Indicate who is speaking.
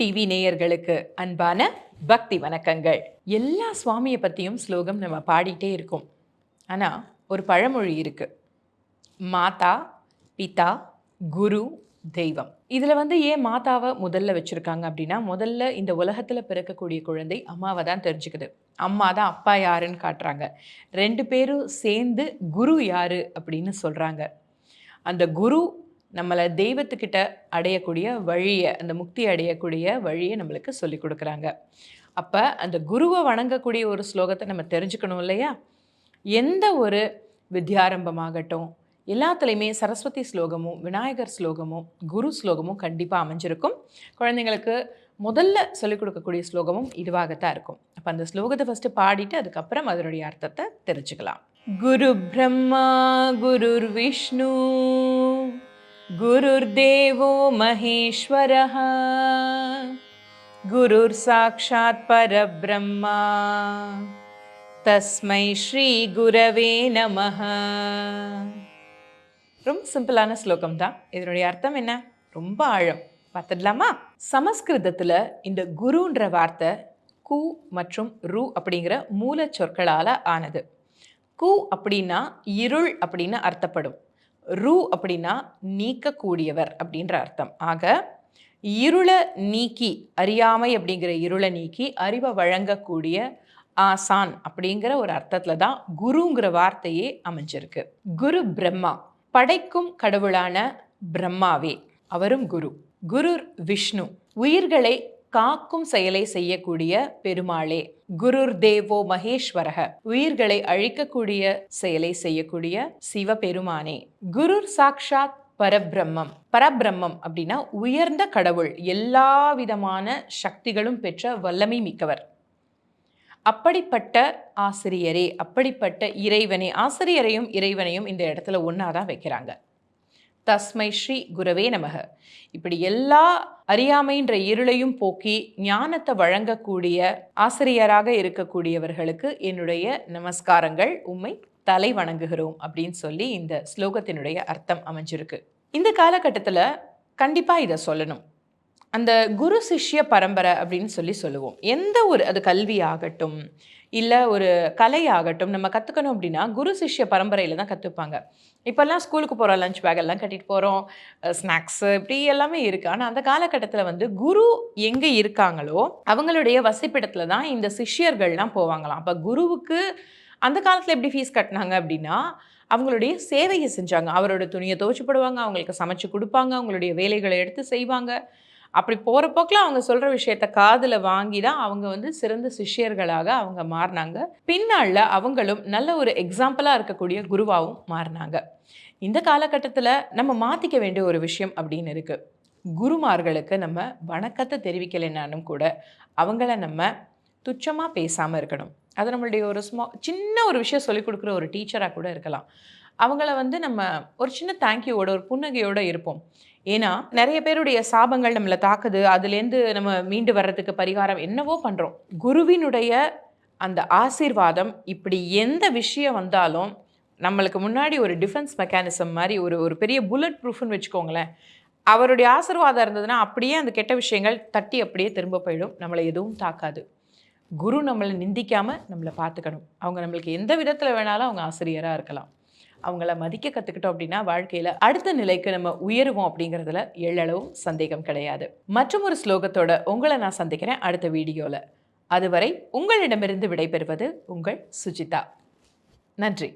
Speaker 1: TV நேயர்களுக்கு அன்பான பக்தி வணக்கங்கள். எல்லா சுவாமியை பற்றியும் ஸ்லோகம் நம்ம பாடிட்டே இருக்கோம். ஆனால் ஒரு பழமொழி இருக்கு, மாதா பிதா குரு தெய்வம். இதில் ஏன் மாதாவை முதல்ல வச்சுருக்காங்க அப்படின்னா, முதல்ல இந்த உலகத்தில் பிறக்கக்கூடிய குழந்தை அம்மாவை தான் தெரிஞ்சுக்குது. அம்மா தான் அப்பா யாருன்னு காட்டுறாங்க. ரெண்டு பேரும் சேர்ந்து குரு யாரு அப்படின்னு சொல்கிறாங்க. அந்த குரு நம்மளை தெய்வத்துக்கிட்ட அடையக்கூடிய வழியை, அந்த முக்தி அடையக்கூடிய வழியை நம்மளுக்கு சொல்லி கொடுக்குறாங்க. அப்போ அந்த குருவை வணங்கக்கூடிய ஒரு ஸ்லோகத்தை நம்ம தெரிஞ்சுக்கணும் இல்லையா? எந்த ஒரு வித்யாரம்பமாகட்டும் எல்லாத்துலேயுமே சரஸ்வதி ஸ்லோகமும் விநாயகர் ஸ்லோகமும் குரு ஸ்லோகமும் கண்டிப்பாக அமைஞ்சிருக்கும். குழந்தைங்களுக்கு முதல்ல சொல்லிக் கொடுக்கக்கூடிய ஸ்லோகமும் இதுவாகத்தான் இருக்கும். அப்போ அந்த ஸ்லோகத்தை ஃபஸ்ட்டு பாடிட்டு அதுக்கப்புறம் அதனுடைய அர்த்தத்தை தெரிஞ்சுக்கலாம். குரு பிரம்மா குருர் விஷ்ணு குருர்தேவோ மகேஸ்வரः குருர் சாக்ஷாத் பரபிரம்மா தஸ்மை ஸ்ரீ குரவே நமஹ. ரொம்ப சிம்பிளான ஸ்லோகம் தான். இதனுடைய அர்த்தம் என்ன? ரொம்ப ஆழம். பார்த்துடலாமா? சமஸ்கிருதத்தில் இந்த குருன்ற வார்த்தை கு மற்றும் ரு அப்படிங்கிற மூல சொற்களால் ஆனது. கு அப்படின்னா இருள் அப்படின்னு அர்த்தப்படும். ரு அப்படின்னா நீக்கக்கூடியவர் அப்படின்ற அர்த்தம். ஆக இருளை நீக்கி, அறியாமை அப்படிங்கிற இருளை நீக்கி அறிவை வழங்கக்கூடிய ஆசான் அப்படிங்கிற ஒரு அர்த்தத்தில் தான் குருங்கிற வார்த்தையே அமைஞ்சிருக்கு. குரு பிரம்மா, படைக்கும் கடவுளான பிரம்மாவே அவரும் குரு. குருர் விஷ்ணு, உயிர்களை காக்கும் செயலை செய்யக்கூடிய பெருமாளே. குருர் தேவோ மகேஸ்வரக, உயிர்களை அழிக்கக்கூடிய செயலை செய்யக்கூடிய சிவபெருமானே. குருர் சாக்ஷாத் பரபிரம்மம், பரபிரம்மம் அப்படின்னா உயர்ந்த கடவுள், எல்லா விதமான சக்திகளும் பெற்ற வல்லமை மிக்கவர். அப்படிப்பட்ட ஆசிரியரே, அப்படிப்பட்ட இறைவனே. ஆசிரியரையும் இறைவனையும் இந்த இடத்துல ஒன்னாதான் வைக்கிறாங்க. தஸ்மை ஸ்ரீ குரவே நமக. இப்படி எல்லா அறியாமைன்ற இருளையும் போக்கி ஞானத்தை வழங்கக்கூடிய ஆசிரியராக இருக்கக்கூடியவர்களுக்கு என்னுடைய நமஸ்காரங்கள், உம்மை தலை வணங்குகிறோம் அப்படின்னு சொல்லி இந்த ஸ்லோகத்தினுடைய அர்த்தம் அமைஞ்சிருக்கு. இந்த காலகட்டத்தில் கண்டிப்பாக இதை சொல்லணும். அந்த குரு சிஷ்ய பரம்பரை அப்படின்னு சொல்லுவோம். எந்த ஒரு, அது கல்வி ஆகட்டும் இல்லை ஒரு கலையாகட்டும், நம்ம கற்றுக்கணும் அப்படின்னா குரு சிஷ்ய பரம்பரையில் தான் கற்றுப்பாங்க. இப்போல்லாம் ஸ்கூலுக்கு போகிறோம், லஞ்ச் பேக் எல்லாம் கட்டிட்டு போகிறோம், ஸ்நாக்ஸு இப்படி எல்லாமே இருக்குது. ஆனால் அந்த காலகட்டத்தில் குரு எங்கே இருக்காங்களோ அவங்களுடைய வசிப்பிடத்தில் தான் இந்த சிஷ்யர்கள்லாம் போவாங்களாம். அப்போ குருவுக்கு அந்த காலத்தில் எப்படி ஃபீஸ் கட்டினாங்க அப்படின்னா, அவங்களுடைய சேவையை செஞ்சாங்க. அவரோட துணியை துவைச்சு போடுவாங்க, அவங்களுக்கு சமைச்சு கொடுப்பாங்க, அவங்களுடைய வேலைகளை எடுத்து செய்வாங்க. அப்படி போகிற போக்கில் அவங்க சொல்கிற விஷயத்த காதில் வாங்கி தான் அவங்க சிறந்த சிஷ்யர்களாக அவங்க மாறினாங்க. பின்னாளில் அவங்களும் நல்ல ஒரு எக்ஸாம்பிளாக இருக்கக்கூடிய குருவாகவும் மாறினாங்க. இந்த காலகட்டத்தில் நம்ம மாற்றிக்க வேண்டிய ஒரு விஷயம் அப்படின்னு இருக்குது. குருமார்களுக்கு நம்ம வணக்கத்தை தெரிவிக்கலைனாலும் கூட அவங்கள நம்ம துச்சமாக பேசாமல் இருக்கணும். அது நம்மளுடைய ஒரு சின்ன ஒரு விஷயம் சொல்லிக் கொடுக்குற ஒரு டீச்சராக கூட இருக்கலாம். அவங்கள நம்ம ஒரு சின்ன தேங்க்யூவோட, ஒரு புன்னகையோடு இருப்போம். ஏன்னா நிறைய பேருடைய சாபங்கள் நம்மளை தாக்குது, அதுலேருந்து நம்ம மீண்டு வர்றதுக்கு பரிகாரம் என்னவோ பண்ணுறோம். குருவினுடைய அந்த ஆசீர்வாதம் இப்படி எந்த விஷயம் வந்தாலும் நம்மளுக்கு முன்னாடி ஒரு டிஃபென்ஸ் மெக்கானிசம் மாதிரி, ஒரு பெரிய புல்லட் ப்ரூஃப்னு வச்சுக்கோங்களேன். அவருடைய ஆசீர்வாதம் இருந்ததுன்னா அப்படியே அந்த கெட்ட விஷயங்கள் தட்டி அப்படியே திரும்ப போயிடும், நம்மளை எதுவும் தாக்காது. குரு நம்மளை நிந்திக்காமல் நம்மளை பார்த்துக்கணும். அவங்க நம்மளுக்கு எந்த விதத்தில் வேணாலும் அவங்க ஆசிரியராக இருக்கலாம். அவங்கள மதிக்க கற்றுக்கிட்டோம் அப்படின்னா வாழ்க்கையில் அடுத்த நிலைக்கு நம்ம உயருவோம் அப்படிங்கிறதுல எள்ளளவும் சந்தேகம் கிடையாது. மற்றும் ஒரு ஸ்லோகத்தோட உங்களை நான் சந்திக்கிறேன் அடுத்த வீடியோவில். அதுவரை உங்களிடமிருந்து விடைபெறுவது உங்கள் சுஜிதா. நன்றி.